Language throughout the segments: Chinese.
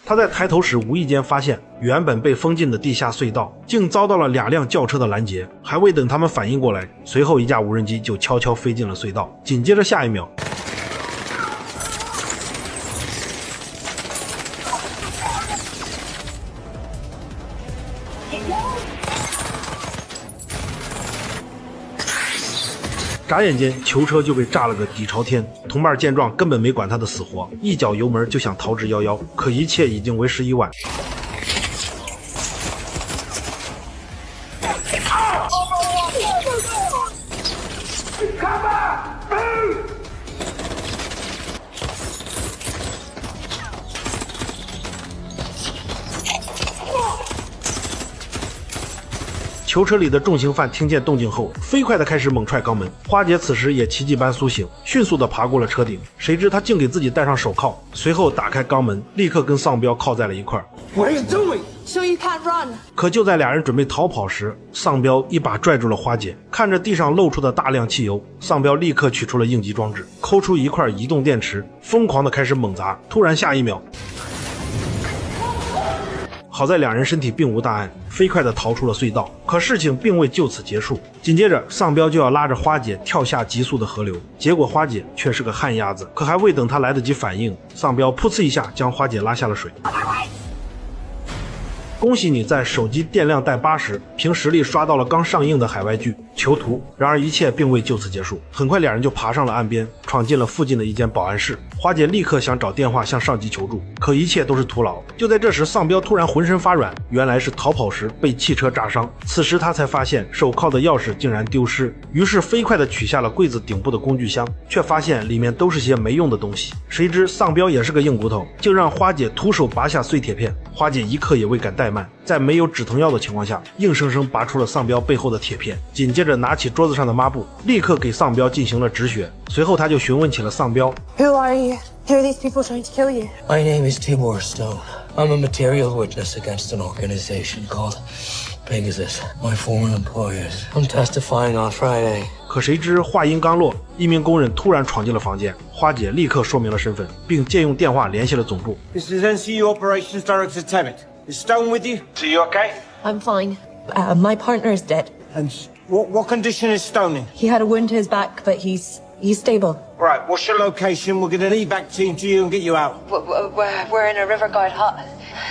他在抬头时无意间发现，原本被封禁的地下隧道竟遭到了2辆轿车的拦截，还未等他们反应过来，随后一架无人机就悄悄飞进了隧道。紧接着下一秒，眨眼间，囚车就被炸了个底朝天。同伴见状，根本没管他的死活，一脚油门就想逃之夭夭。可一切已经为时已晚。囚车里的重刑犯听见动静后，飞快地开始猛踹肛门。花姐此时也奇迹般苏醒，迅速地爬过了车顶。谁知她竟给自己戴上手铐，随后打开肛门，立刻跟丧彪铐在了一块。What are you doing? So you can't run. 可就在俩人准备逃跑时，丧彪一把拽住了花姐。看着地上露出的大量汽油，丧彪立刻取出了应急装置，抠出一块移动电池，疯狂地开始猛砸。突然下一秒，好在两人身体并无大碍，飞快地逃出了隧道。可事情并未就此结束，紧接着丧彪就要拉着花姐跳下急速的河流，结果花姐却是个旱鸭子。可还未等她来得及反应，丧彪噗呲一下将花姐拉下了水。恭喜你在手机电量带80，凭实力刷到了刚上映的海外剧《囚徒》。然而一切并未就此结束，很快两人就爬上了岸边，闯进了附近的一间保安室。花姐立刻想找电话向上级求助，可一切都是徒劳。就在这时，丧彪突然浑身发软，原来是逃跑时被汽车炸伤。此时他才发现手铐的钥匙竟然丢失，于是飞快地取下了柜子顶部的工具箱，却发现里面都是些没用的东西。谁知丧彪也是个硬骨头，竟让花姐徒手拔下碎铁片。花姐一刻也未敢怠慢，在没有止疼药的情况下，硬生生拔出了丧彪背后的铁片，紧接着拿起桌子上的抹布，立刻给丧彪进行了止血。随后他就询问起了丧彪 Who are you? Who are these people trying to kill you? My name is Timur Stone. I'm a material witness against an organization called Pegasus. My former employers. I'm testifying on Friday. 可谁知话音刚落，一名工人突然闯进了房间，花姐立刻说明了身份，并借用电话联系了总部。 This is NCU Operations Director Tebbit. Is Stone with you? Are you okay? I'm fine. My partner is dead. And what condition is Stone in? He had a wound to his back, but he's stable. Right, what's your location? We'll get an evac team to you and get you out. We're in a river guard hut.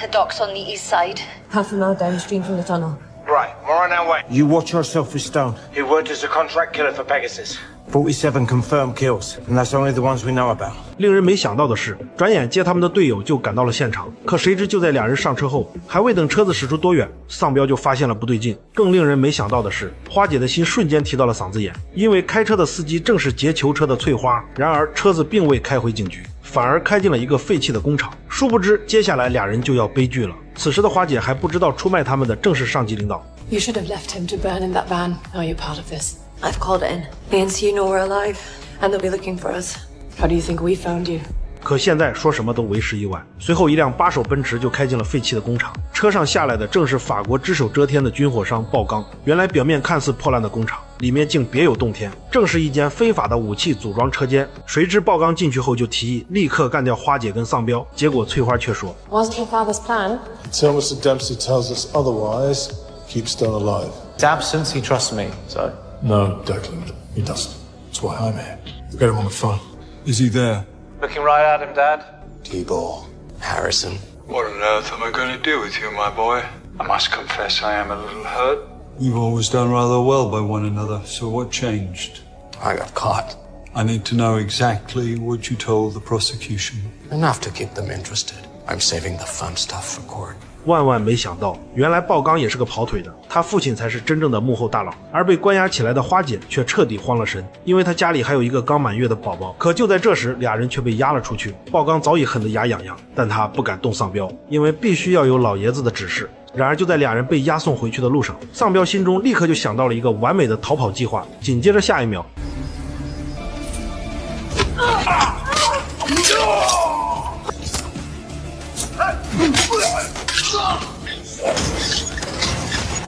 The dock's on the east side. Half a mile downstream from the tunnel. Right, we're on our way. You watch yourself with Stone. He worked as a contract killer for Pegasus. 47 confirmed kills, and that's only the ones we know about. 令人没想到的是，转眼接他们的队友就赶到了现场。可谁知就在两人上车后，还未等车子驶出多远，丧彪就发现了不对劲。更令人没想到的是，花姐的心瞬间提到了嗓子眼，因为开车的司机正是劫囚车的翠花。然而车子并未开回警局，反而开进了一个废弃的工厂。殊不知，接下来俩人就要悲剧了。此时的花姐还不知道出卖他们的正是上级领导。 You should have left him to burn in that van. Now you're part of this. I've called it in. The NCU know we're alive, and they'll be looking for us. How do you think we found you? 可现在说什么都为时已晚。随后，一辆8手奔驰就开进了废弃的工厂，车上下来的正是法国只手遮天的军火商爆钢。原来表面看似破烂的工厂，里面竟别有洞天，正是一间非法的武器组装车间。谁知爆钢进去后就提议立刻干掉花姐跟丧彪，结果翠花却说 Wasn't your father's plan? Until Mr. Dempsey tells us otherwise, keep Stone alive. Dab, since he trusts me, so. No, Declan, he doesn't. That's why I'm here. We'll get him on the phone. Is he there? Looking right at him, Dad. T-Ball. Harrison. What on earth am I going to do with you, my boy? I must confess I am a little hurt. We've always done rather well by one another, so what changed? I got caught. I need to know exactly what you told the prosecution. Enough to keep them interested. I'm saving the fun stuff for court. 万万没想到，原来爆钢也是个跑腿的，他父亲才是真正的幕后大佬。而被关押起来的花姐却彻底慌了神，因为她家里还有一个刚满月的宝宝。可就在这时，俩人却被押了出去。爆钢早已恨得牙痒痒，但他不敢动丧彪，因为必须要有老爷子的指示。然而就在俩人被押送回去的路上，丧彪心中立刻就想到了一个完美的逃跑计划。紧接着下一秒，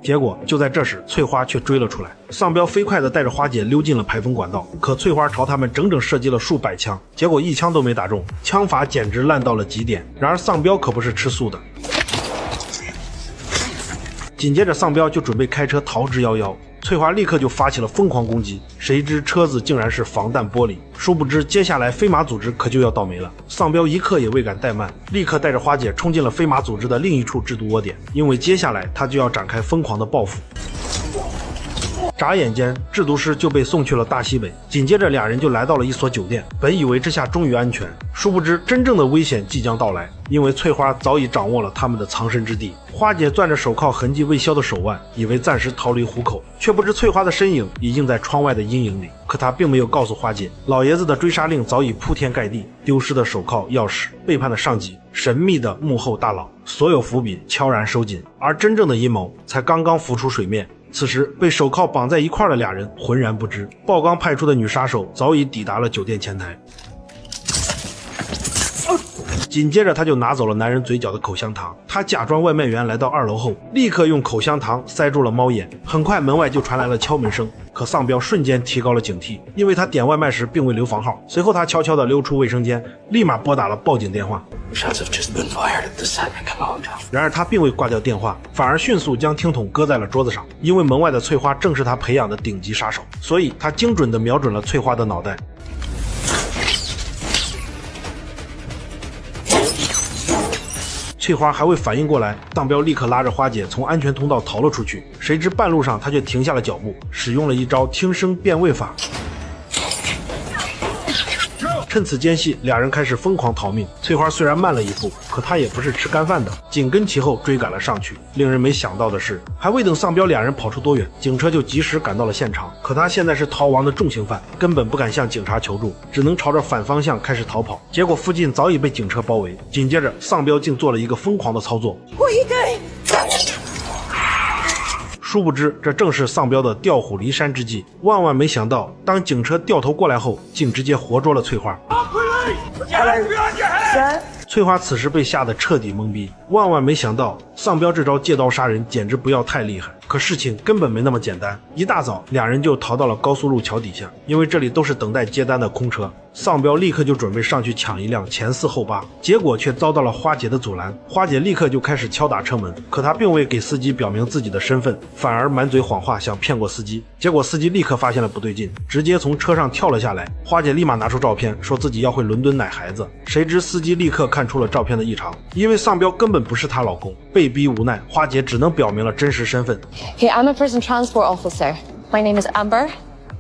结果就在这时，翠花却追了出来。丧彪飞快地带着花姐溜进了排风管道，可翠花朝他们整整射击了数百枪，结果一枪都没打中，枪法简直烂到了极点。然而丧彪可不是吃素的，紧接着丧彪就准备开车逃之夭夭。翠花立刻就发起了疯狂攻击，谁知车子竟然是防弹玻璃，殊不知接下来飞马组织可就要倒霉了。丧彪一刻也未敢怠慢，立刻带着花姐冲进了飞马组织的另一处制毒窝点，因为接下来他就要展开疯狂的报复。眨眼间，制毒师就被送去了大西北。紧接着，俩人就来到了一所酒店，本以为这下终于安全，殊不知真正的危险即将到来，因为翠花早已掌握了他们的藏身之地。花姐攥着手铐痕迹未消的手腕，以为暂时逃离虎口，却不知翠花的身影已经在窗外的阴影里。可她并没有告诉花姐，老爷子的追杀令早已铺天盖地，丢失的手铐、钥匙，背叛的上级，神秘的幕后大佬，所有伏笔悄然收紧，而真正的阴谋才刚刚浮出水面。此时被手铐绑在一块的俩人浑然不知，鲍刚派出的女杀手早已抵达了酒店前台。紧接着他就拿走了男人嘴角的口香糖，他假装外卖员来到2楼后，立刻用口香糖塞住了猫眼。很快门外就传来了敲门声，可丧彪瞬间提高了警惕，因为他点外卖时并未留房号。随后他悄悄地溜出卫生间，立马拨打了报警电话。然而他并未挂掉电话，反而迅速将听筒搁在了桌子上，因为门外的翠花正是他培养的顶级杀手，所以他精准地瞄准了翠花的脑袋。翠花还未反应过来，丧彪立刻拉着花姐从安全通道逃了出去，谁知半路上他却停下了脚步，使用了一招听声辨位法。趁此间隙，俩人开始疯狂逃命。翠花虽然慢了一步，可她也不是吃干饭的，紧跟其后追赶了上去。令人没想到的是，还未等丧彪俩人跑出多远，警车就及时赶到了现场。可他现在是逃亡的重刑犯，根本不敢向警察求助，只能朝着反方向开始逃跑。结果附近早已被警车包围。紧接着，丧彪竟做了一个疯狂的操作。What are you doing? 殊不知，这正是丧彪的调虎离山之计。万万没想到，当警车掉头过来后，竟直接活捉了翠花。翠花此时被吓得彻底懵逼，万万没想到丧彪这招借刀杀人简直不要太厉害。可事情根本没那么简单，一大早俩人就逃到了高速路桥底下，因为这里都是等待接单的空车。丧彪立刻就准备上去抢一辆前4后8，结果却遭到了花姐的阻拦。花姐立刻就开始敲打车门，可她并未给司机表明自己的身份，反而满嘴谎话想骗过司机。结果司机立刻发现了不对劲，直接从车上跳了下来。花姐立马拿出照片，说自己要回伦敦奶孩子。谁知司机立刻看出了照片的异常，因为丧彪根本不是她老公。被逼无奈，花姐只能表明了真实身份。Hey, I'm a prison transport officer. My name is Amber.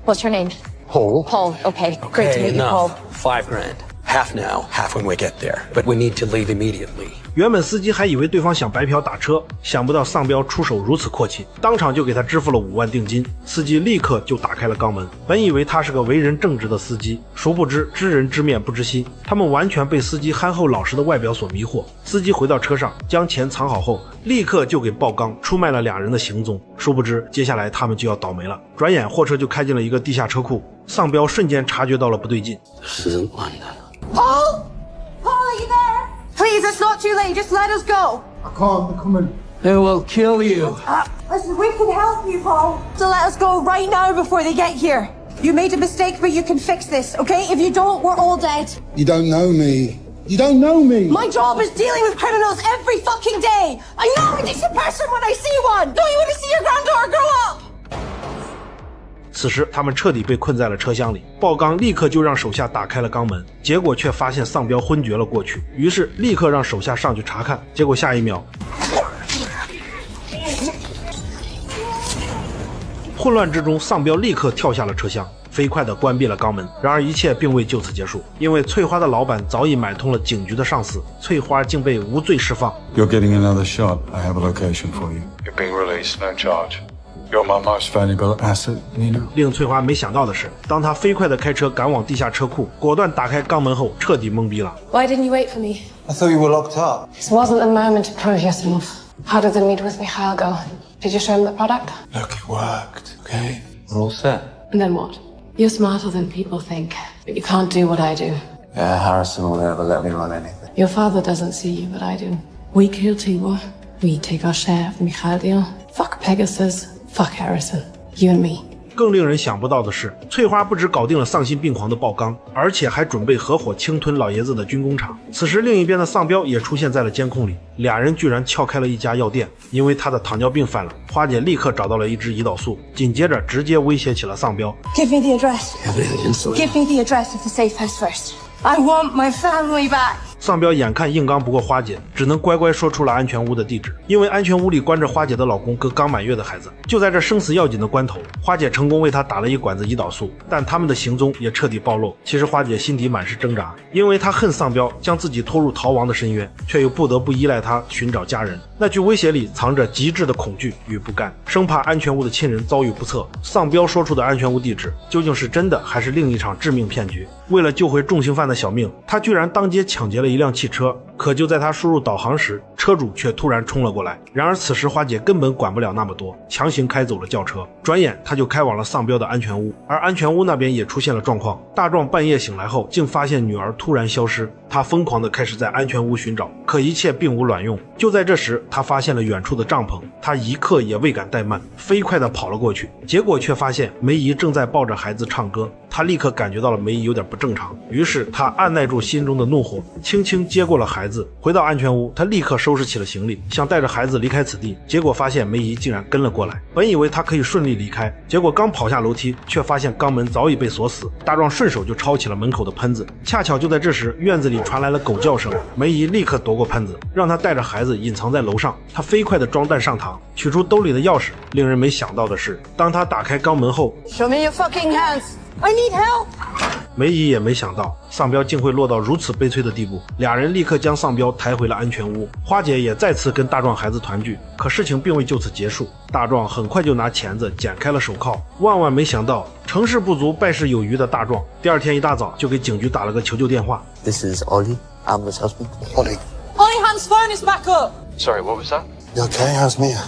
What's your name? Paul. Paul. Okay. Great to meet you, Paul. $5 grand. Half now, half when we get there. But we need to leave immediately. 原本司机还以为对方想白嫖打车，想不到丧彪出手如此阔气，当场就给他支付了5万定金。司机立刻就打开了肛门，本以为他是个为人正直的司机，殊不知知人知面不知心，他们完全被司机憨厚老实的外表所迷惑。司机回到车上，将钱藏好后，立刻就给鲍刚出卖了俩人的行踪。殊不知接下来他们就要倒霉了。转眼货车就开进了一个地下车库，丧彪瞬间察觉到了不对劲。This isn't London. Paul? Paul, are you there? Please, it's not too late. Just let us go. I can't, they're coming. They will kill you. Listen, we can help you, Paul. So let us go right now before they get here. You made a mistake, but you can fix this, okay? If you don't, we're all dead. You don't know me. You don't know me. My job is dealing with criminals every fucking day. I know a decent person when I see one. Don't you want to see your granddaughter grow up? 此时他们彻底被困在了车厢里，鲍刚立刻就让手下打开了肛门，结果却发现丧彪昏厥了过去，于是立刻让手下上去查看，结果下一秒，混乱之中，丧彪立刻跳下了车厢，飞快地关闭了肛门。然而一切并未就此结束，因为翠花的老板早已买通了警局的上司，翠花竟被无罪释放。 You're getting another shot. I have a location for you. You're being released, no charge. You're my most valuable asset, Nina. 令翠花没想到的是，当她飞快地开车赶往地下车库，果断打开肛门后，彻底懵逼了。 Why didn't you wait for me? I thought you were locked up. This wasn't the moment to prove yourself. How did the meet with Mikhail go? Did you show him the product? Look, it worked, okay? We're all set. And then what? You're smarter than people think, but you can't do what I do. Yeah, Harrison will never let me run anything. Your father doesn't see you, but I do. We kill Tibor. We take our share of the Mikhail deal. Fuck Pegasus, fuck Harrison. You and me. 更令人想不到的是，翠花不只搞定了丧心病狂的鲍刚，而且还准备合伙侵吞老爷子的军工厂。此时另一边的丧彪也出现在了监控里，俩人居然撬开了一家药店。因为他的糖尿病犯了，花姐立刻找到了一支胰岛素，紧接着直接威胁起了丧彪。 Give me the address. Give me the address of the safe house first. I want my family back. 丧彪眼看硬刚不过花姐，只能乖乖说出了安全屋的地址。因为安全屋里关着花姐的老公跟刚满月的孩子。就在这生死要紧的关头，花姐成功为他打了一管子胰岛素，但他们的行踪也彻底暴露。其实花姐心底满是挣扎，因为她恨丧彪将自己拖入逃亡的深渊，却又不得不依赖他寻找家人。那句威胁里藏着极致的恐惧与不甘，生怕安全屋的亲人遭遇不测。丧彪说出的安全屋地址究竟是真的还是另一场致命骗局？为了救回重刑犯的小命，他居然当街抢劫了一辆汽车。可就在他输入导航时，车主却突然冲了过来。然而此时花姐根本管不了那么多，强行开走了轿车。转眼他就开往了丧彪的安全屋，而安全屋那边也出现了状况。大壮半夜醒来后，竟发现女儿突然消失。他疯狂地开始在安全屋寻找，可一切并无卵用。就在这时，他发现了远处的帐篷，他一刻也未敢怠慢，飞快地跑了过去。结果却发现梅姨正在抱着孩子唱歌。他立刻感觉到了梅姨有点不正常，于是他按耐住心中的怒火，轻轻接过了孩子。回到安全屋，他立刻收拾起了行李，想带着孩子离开此地。结果发现梅姨竟然跟了过来。本以为他可以顺利离开，结果刚跑下楼梯，却发现肛门早已被锁死。大壮顺手就抄起了门口的喷子。恰巧就在这时，院子里传来了狗叫声。梅姨立刻夺过喷子，让他带着孩子隐藏在楼上。他飞快地装弹上膛，取出兜里的钥匙。令人没想到的是，当他打开肛门后， Show me your fucking hands. I need help. 梅姨也没想到丧彪竟会落到如此悲催的地步，俩人立刻将丧彪抬回了安全屋。花姐也再次跟大壮孩子团聚，可事情并未就此结束。大壮很快就拿钳子剪开了手铐，万万没想到成事不足败事有余的大壮，第二天一大早就给警局打了个求救电话。 This is Ollie, Amber's husband. Ollie, Ollie Hans' phone is back up. Sorry, what was that? you okay? How's Mia?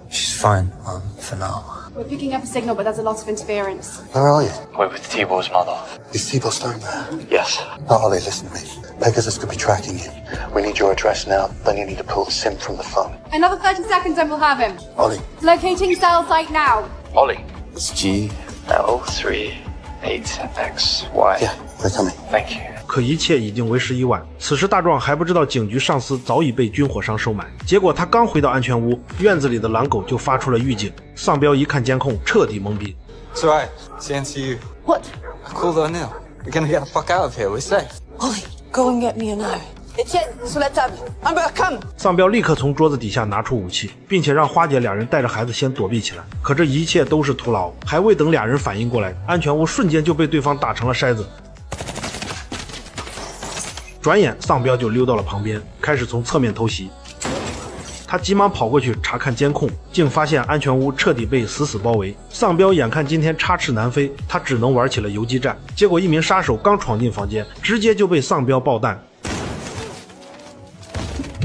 She's fine, for now. We're picking up a signal, but there's a lot of interference. Where are you? We're with T-Ball's mother. Is T-Ball Stone there? Yes. Oh, Ollie, listen to me. Pegasus could be tracking you. We need your address now, then you need to pull the SIM from the phone. Another 30 seconds and we'll have him. Ollie, Locating cell site now. Ollie. it's G. L38XY. Yeah, they're coming. Thank you. 可一切已经为时已晚。此时大壮还不知道警局上司早已被军火商收买。结果他刚回到安全屋，院子里的狼狗就发出了预警。丧彪一看监控，彻底懵逼。 It's alright. It's the NCU. What? I called O'Neill. We're gonna get the fuck out of here. We're safe. Ollie, go and get me a knife. It's it. So let's have. Amber, come. 丧彪立刻从桌子底下拿出武器，并且让花姐俩人带着孩子先躲避起来。可这一切都是徒劳，还未等俩人反应过来，安全屋瞬间就被对方打成了筛子。转眼，丧彪就溜到了旁边，开始从侧面偷袭。他急忙跑过去查看监控，竟发现安全屋彻底被死死包围。丧彪眼看今天插翅难飞，他只能玩起了游击战。结果一名杀手刚闯进房间，直接就被丧彪爆弹。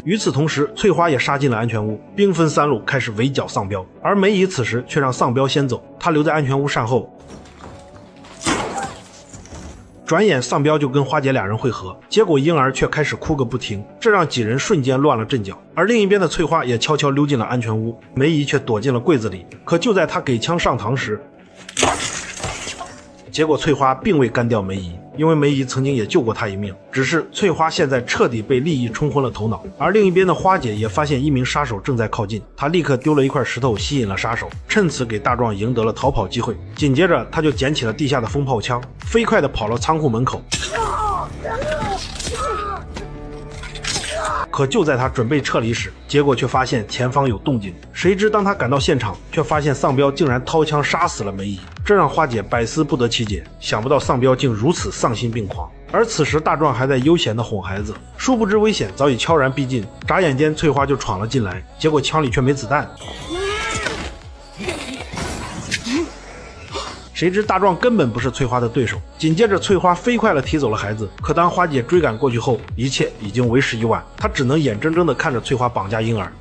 与此同时，翠花也杀进了安全屋，兵分三路开始围剿丧彪。而梅姨此时却让丧彪先走，她留在安全屋善后。转眼丧彪就跟花姐俩人会合，结果婴儿却开始哭个不停，这让几人瞬间乱了阵脚。而另一边的翠花也悄悄溜进了安全屋，梅姨却躲进了柜子里。可就在她给枪上膛时，结果翠花并未干掉梅姨，因为梅姨曾经也救过她一命，只是翠花现在彻底被利益冲昏了头脑。而另一边的花姐也发现一名杀手正在靠近，她立刻丢了一块石头吸引了杀手，趁此给大壮赢得了逃跑机会。紧接着她就捡起了地下的风炮枪，飞快地跑到仓库门口。可就在他准备撤离时，结果却发现前方有动静。谁知当他赶到现场，却发现丧彪竟然掏枪杀死了梅姨，这让花姐百思不得其解。想不到丧彪竟如此丧心病狂。而此时大壮还在悠闲地哄孩子，殊不知危险早已悄然逼近。眨眼间，翠花就闯了进来，结果枪里却没子弹。谁知大壮根本不是翠花的对手，紧接着翠花飞快地提走了孩子。可当花姐追赶过去后，一切已经为时已晚，她只能眼睁睁地看着翠花绑架婴儿。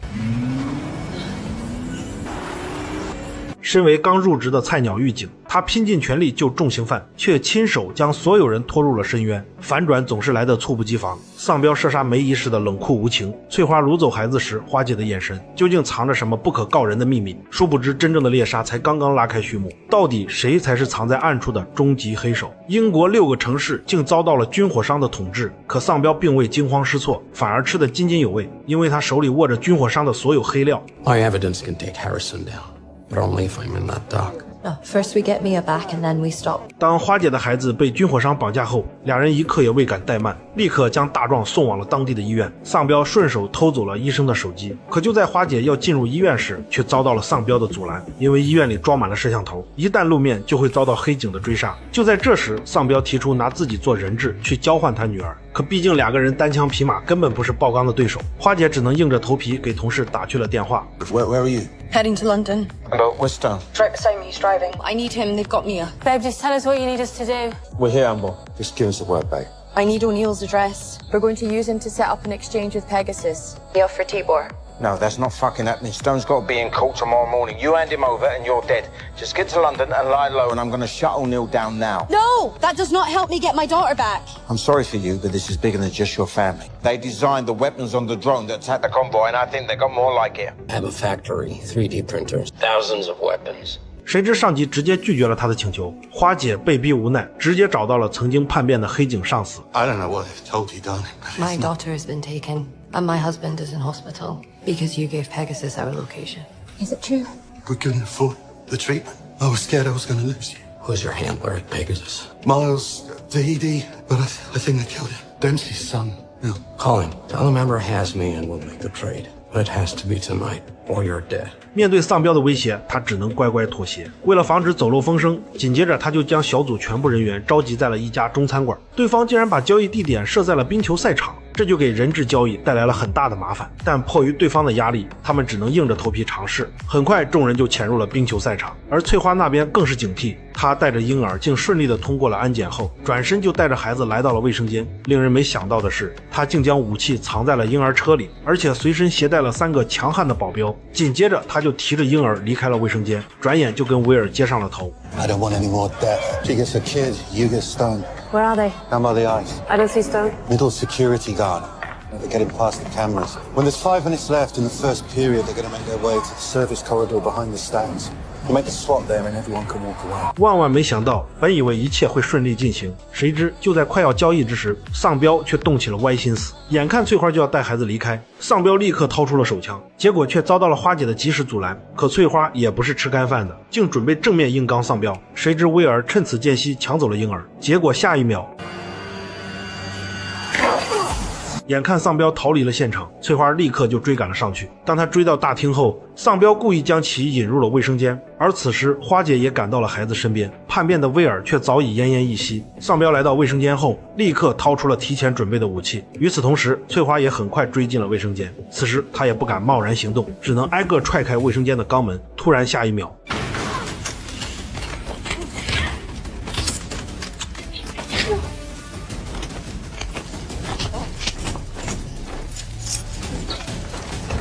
身为刚入职的菜鸟狱警，他拼尽全力救重刑犯，却亲手将所有人拖入了深渊。反转总是来得猝不及防，丧彪射杀梅姨时的冷酷无情，翠花掳走孩子时花姐的眼神，究竟藏着什么不可告人的秘密？殊不知真正的猎杀才刚刚拉开序幕，到底谁才是藏在暗处的终极黑手？英国6个城市竟遭到了军火商的统治，可丧彪并未惊慌失措，反而吃得津津有味，因为他手里握着军火商的所有黑料。 My evidence can take Harrison down, but only if I'm in that dock. No, first we get Mia back and then we stop. 当花姐的孩子被军火商绑架后，两人一刻也未敢怠慢，立刻将大壮送往了当地的医院。丧彪顺手偷走了医生的手机，可就在花姐要进入医院时，却遭到了丧彪的阻拦，因为医院里装满了摄像头，一旦露面就会遭到黑警的追杀。就在这时，丧彪提出拿自己做人质去交换他女儿，可毕竟2个人单枪匹马，根本不是爆刚的对手。花姐只能硬着头皮给同事打去了电话。 Where are you? Heading to London. About West Stone. Right beside me, he's driving. I need him, they've got Mia. Babe, just tell us what you need us to do. We're here, Amber. Just give us a word, babe. I need O'Neill's address. We're going to use him to set up an exchange with Pegasus. Mia for Tibor. No, that's not fucking happening. Stone's got to be in court tomorrow morning. You hand him over and you're dead. Just get to London and lie low and I'm going to shut O'Neill down now. No! That does not help me get my daughter back. I'm sorry for you, but this is bigger than just your family. They designed the weapons on the drone that attacked the convoy and I think they got more like it. I have a factory, 3D printers, thousands of weapons. 谁知上级直接拒绝了他的请求，花姐被逼无奈，直接找到了曾经叛变的黑警上司。 I don't know what they've told you, darling. My daughter has been taken, and my husband is in hospital because you gave Pegasus our location. Is it true? We couldn't afford the treatment. I was scared I was going to lose you. Who's your handler at Pegasus? Miles, the ED, but I think they killed him. Dempsey's son. No. Call him. Tell him Amber has me and we'll make the trade. But it has to be tonight, or you're dead. 面对丧彪的威胁，他只能乖乖妥协。为了防止走漏风声，紧接着他就将小组全部人员召集在了一家中餐馆。对方竟然把交易地点设在了冰球赛场，这就给人质交易带来了很大的麻烦。但迫于对方的压力，他们只能硬着头皮尝试。很快，众人就潜入了冰球赛场，而翠花那边更是警惕。她带着婴儿竟顺利地通过了安检后，转身就带着孩子来到了卫生间。令人没想到的是，她竟将武器藏在了婴儿车里，而且随身携带了3个强悍的保镖。紧接着，她就提着婴儿离开了卫生间，转眼就跟威尔接上了头。 I don't want any more death. She gets a kid, you get Stone. Where are they? Down by the ice. I don't see Stone. Middle security guard. They're getting past the cameras. When there's 5 minutes left in the first period, they're going to make their way to the service corridor behind the stands. You make a swap there and everyone can walk away. 万万没想到，本以为一切会顺利进行，谁知就在快要交易之时，丧彪却动起了歪心思。眼看翠花就要带孩子离开，丧彪立刻掏出了手枪，结果却遭到了花姐的及时阻拦。可翠花也不是吃干饭的，竟准备正面硬刚丧彪。谁知威尔趁此间隙抢走了婴儿，结果下一秒。 眼看丧彪逃离了现场，翠花立刻就追赶了上去。当他追到大厅后，丧彪故意将其引入了卫生间，而此时花姐也赶到了孩子身边，叛变的威尔却早已奄奄一息。丧彪来到卫生间后，立刻掏出了提前准备的武器。与此同时，翠花也很快追进了卫生间。此时她也不敢贸然行动，只能挨个踹开卫生间的肛门。突然下一秒，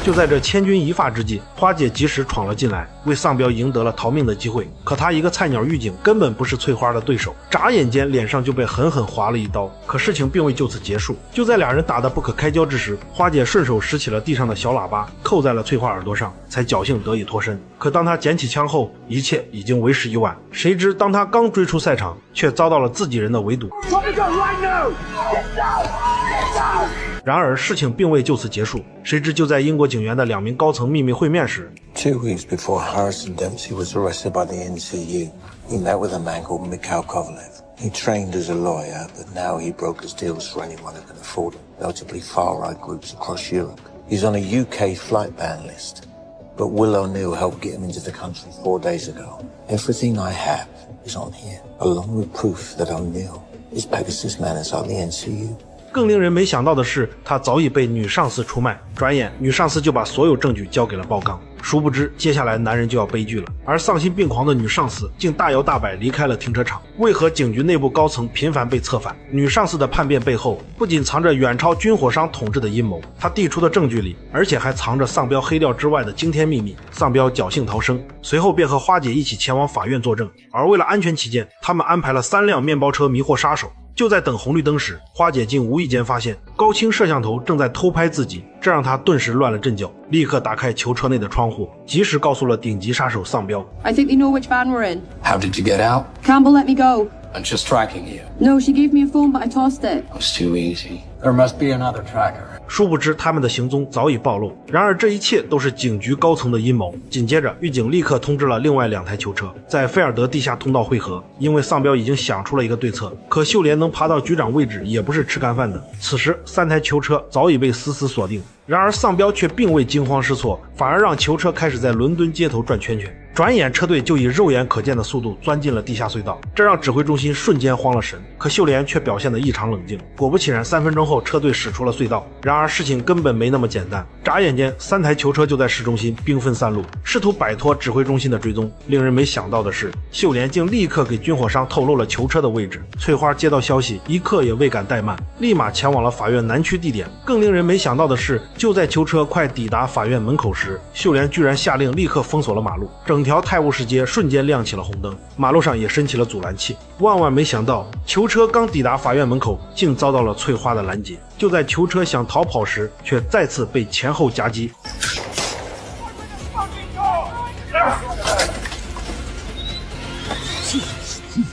就在这千钧一发之际，花姐及时闯了进来，为丧彪赢得了逃命的机会。可她一个菜鸟狱警根本不是翠花的对手，眨眼间脸上就被狠狠划了一刀。可事情并未就此结束，就在2人打得不可开交之时，花姐顺手拾起了地上的小喇叭，扣在了翠花耳朵上，才侥幸得以脱身。可当她捡起枪后，一切已经为时已晚。谁知当她刚追出赛场，却遭到了自己人的围堵。 然而事情并未就此结束，谁知就在英国警员的2名高层秘密会面时 2 weeks before Harrison Dempsey was arrested by the NCU, he met with a man called Mikhail Kovalev. He trained as a lawyer, but now he brokers deals for anyone who can afford them, notably far-right groups across Europe. He's on a UK flight ban list, but Will O'Neill helped get him into the country 4 days ago. Everything I have is on here, along with proof that O'Neill is Pegasus man inside the NCU. 更令人没想到的是，他早已被女上司出卖。转眼，女上司就把所有证据交给了鲍刚。殊不知接下来男人就要悲剧了，而丧心病狂的女上司竟大摇大摆离开了停车场。为何警局内部高层频繁被策反？女上司的叛变背后不仅藏着远超军火商统治的阴谋，她递出的证据里而且还藏着丧彪黑料之外的惊天秘密。丧彪侥幸逃生，随后便和花姐一起前往法院作证，而为了安全起见，他们安排了3辆面包车迷惑杀手。就在等红绿灯时，花姐竟无意间发现高清摄像头正在偷拍自己，这让她顿时乱了阵脚，立刻打开囚车内的窗户，及时告诉了顶级杀手丧彪。 I think they know which van we're in. How did you get out? Campbell let me go. And she's tracking you. No, she gave me a phone, but I tossed it. It was too easy. There must be another tracker. 殊不知他们的行踪早已暴露，然而这一切都是警局高层的阴谋。紧接着，狱警立刻通知了另外2台囚车，在菲尔德地下通道汇合。因为丧彪已经想出了一个对策，可秀莲能爬到局长位置也不是吃干饭的。此时3台囚车早已被死死锁定，然而丧彪却并未惊慌失措，反而让囚车开始在伦敦街头转圈圈。转眼车队就以肉眼可见的速度钻进了地下隧道，这让指挥中心瞬间慌了神。可秀莲却表现得异常冷静。果不其然，3分钟后车队驶出了隧道。然而事情根本没那么简单，眨眼间3台囚车就在市中心兵分3路，试图摆脱指挥中心的追踪。令人没想到的是，秀莲竟立刻给军火商透露了囚车的位置。翠花接到消息，一刻也未敢怠慢，立马前往了法院南区地点。更令人没想到的是，就在囚车快抵达法院门口时，秀莲居然下令立刻封锁了马路，整条泰晤士街瞬间亮起了红灯，马路上也升起了阻拦器。万万没想到，囚车刚抵达法院门口，竟遭到了翠花的拦截。就在囚车想逃跑时，却再次被前后夹击。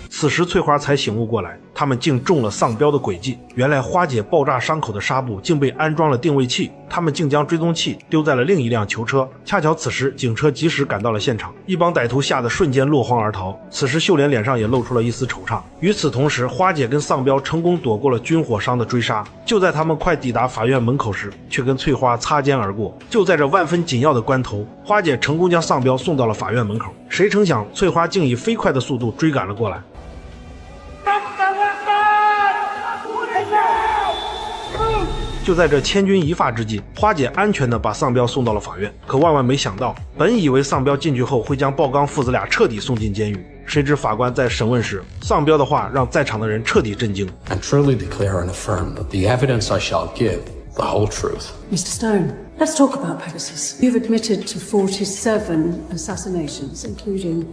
此时翠花才醒悟过来，他们竟中了丧彪的诡计。原来花姐爆炸伤口的纱布竟被安装了定位器，他们竟将追踪器丢在了另一辆囚车。恰巧此时警车及时赶到了现场，一帮歹徒吓得瞬间落荒而逃。此时秀莲脸上也露出了一丝惆怅。与此同时，花姐跟丧彪成功躲过了军火商的追杀。就在他们快抵达法院门口时，却跟翠花擦肩而过。就在这万分紧要的关头，花姐成功将丧彪送到了法院门口。谁成想翠花竟以飞快的速度追赶了过来。就在这千钧一发之际，花姐安全地把丧彪送到了法院。可万万没想到，本以为丧彪进去后会将鲍刚父子俩彻底送进监狱，谁知法官在审问时，丧彪的话让在场的人彻底震惊。 I truly declare and affirm that the evidence I shall give the whole truth. Mr. Stone, let's talk about Pegasus. You've admitted to 47 assassinations, including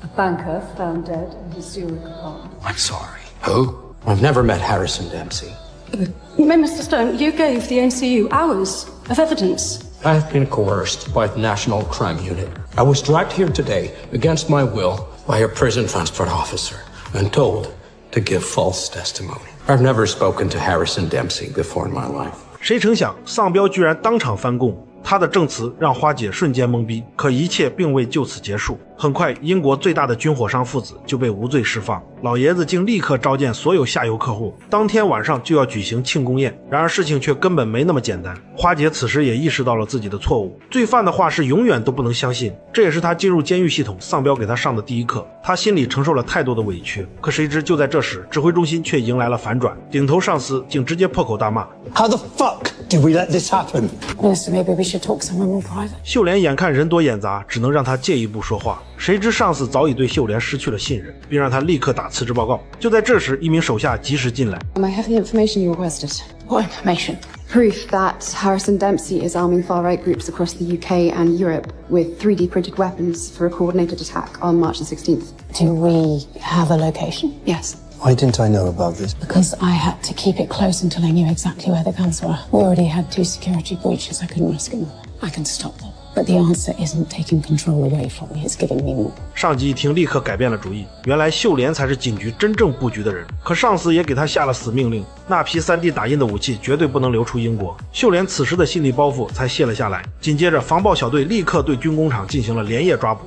a banker found dead in his Zurich apartment. I'm sorry. Who? I've never met Harrison Dempsey. Mr. Stone, you gave the NCU hours of evidence. I have been coerced by the National Crime Unit. I was dragged here today against my will by a prison transport officer and told to give false testimony. I've never spoken to Harrison Dempsey before in my life. 谁成想，丧彪居然当场翻供。他的证词让花姐瞬间懵逼，可一切并未就此结束。很快，英国最大的军火商父子就被无罪释放，老爷子竟立刻召见所有下游客户，当天晚上就要举行庆功宴。然而事情却根本没那么简单。花姐此时也意识到了自己的错误，罪犯的话是永远都不能相信，这也是她进入监狱系统丧彪给她上的第一课。她心里承受了太多的委屈，可谁知就在这时，指挥中心却迎来了反转，顶头上司竟直接破口大骂 How the fuck did we let this happen? Yes, maybe we should talk somewhere more private. 秀莲眼看人多眼杂，只能让他借一步说话。谁知上司早已对秀莲失去了信任，并让他立刻打辞职报告。就在这时，一名手下及时进来。I have the information you requested. What information? Proof that Harrison Dempsey is arming far-right groups across the UK and Europe with 3D printed weapons for a coordinated attack on March the 16th. Do we have a location? Yes. Why didn't I know about this? Because I had to keep it close until I knew exactly where the guns were. We already had 2 security breaches. I couldn't risk them. I can stop them. But the answer isn't taking control away from me, it's giving me more. 上级一听，立刻改变了主意。原来秀莲才是警局真正布局的人，可上司也给他下了死命令，那批 3D 打印的武器绝对不能流出英国。秀莲此时的心理包袱才卸了下来。紧接着，防暴小队立刻对军工厂进行了连夜抓捕。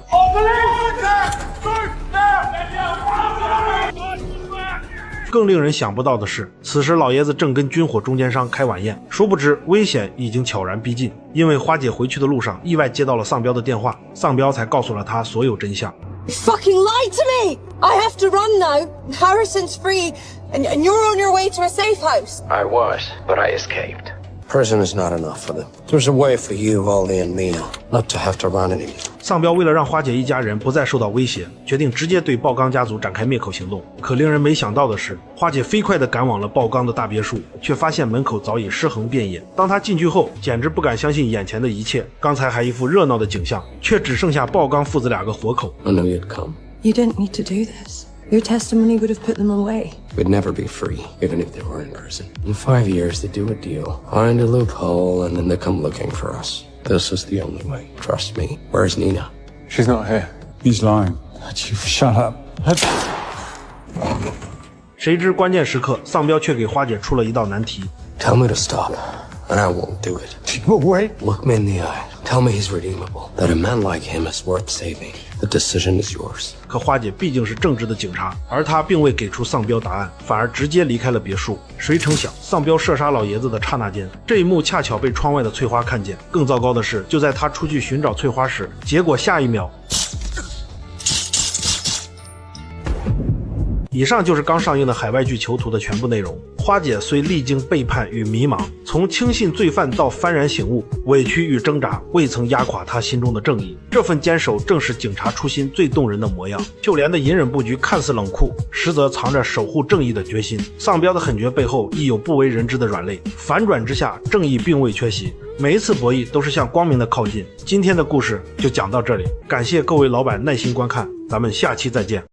更令人想不到的是，此时老爷子正跟军火中间商开晚宴，殊不知危险已经悄然逼近。因为花姐回去的路上意外接到了丧彪的电话，丧彪才告诉了他所有真相。You fucking lied to me! I have to run now. Harrison's free, and you're on your way to a safe house. I was, but I escaped. Prison is not enough for them. There's a way for you, Wally, and Mina not to have to run anymore. 丧彪为了让花姐一家人不再受到威胁，决定直接对爆缸家族展开灭口行动。可令人没想到的是，花姐飞快地赶往了爆缸的大别墅，却发现门口早已尸横遍野。当她进去后，简直不敢相信眼前的一切。刚才还一副热闹的景象，却只剩下爆缸父子2个活口。I knew you'd come. You didn't need to do this. Your testimony would have put them away. We'd never be free, even if they were in prison. In 5 years, they do a deal, find a loophole, and then they come looking for us. This is the only way. Trust me. Where's Nina? She's not here. He's lying. Shut up. 谁知关键时刻，丧彪却给花姐出了一道难题。Tell me to stop, and I won't do it. Wait. Look me in the eye. Tell me he's redeemable. That a man like him is worth saving. The decision is yours. 可花姐毕竟是正直的警察，而她并未给出丧彪答案，反而直接离开了别墅。谁成想，丧彪射杀老爷子的刹那间，这一幕恰巧被窗外的翠花看见。更糟糕的是，就在他出去寻找翠花时，结果下一秒。以上就是刚上映的海外剧《囚徒》的全部内容。花姐虽历经背叛与迷茫，从轻信罪犯到幡然醒悟，委屈与挣扎未曾压垮她心中的正义。这份坚守正是警察初心最动人的模样。秀莲的隐忍布局看似冷酷，实则藏着守护正义的决心。丧彪的狠绝背后亦有不为人知的软肋。反转之下，正义并未缺席。每一次博弈都是向光明的靠近。今天的故事就讲到这里，感谢各位老板耐心观看，咱们下期再见。